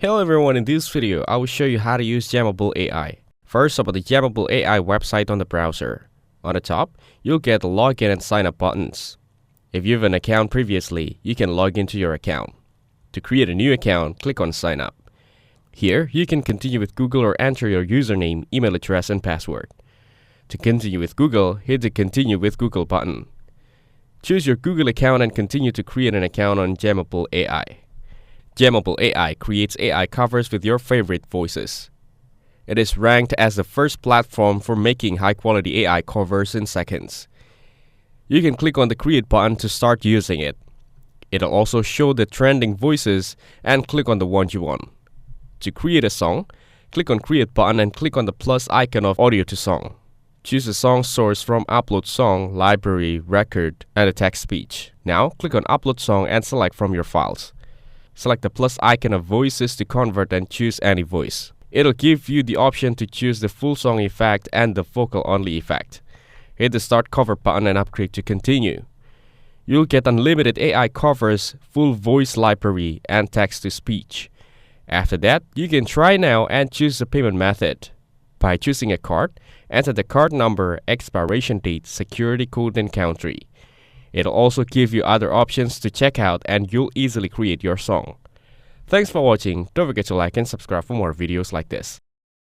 Hello everyone, in this video, I will show you how to use Jammable AI. First, open the Jammable AI website on the browser. On the top, you'll get the login and sign up buttons. If you have an account previously, you can log into your account. To create a new account, click on sign up. Here, you can continue with Google or enter your username, email address, and password. To continue with Google, hit the continue with Google button. Choose your Google account and continue to create an account on Jammable AI. Jammable AI creates AI covers with your favorite voices. It is ranked as the first platform for making high-quality AI covers in seconds. You can click on the Create button to start using it. It'll also show the trending voices and click on the one you want. To create a song, click on Create button and click on the plus icon of Audio to Song. Choose a song source from Upload Song, Library, Record, and a text speech. Now, click on Upload Song and select from your files. Select the plus icon of voices to convert and choose any voice. It'll give you the option to choose the full song effect and the vocal only effect. Hit the Start Cover button and upgrade to Continue. You'll get unlimited AI covers, full voice library, and text to speech. After that, you can try now and choose the payment method. By choosing a card, enter the card number, expiration date, security code, and country. It'll also give you other options to check out and you'll easily create your song. Thanks for watching. Don't forget to like and subscribe for more videos like this.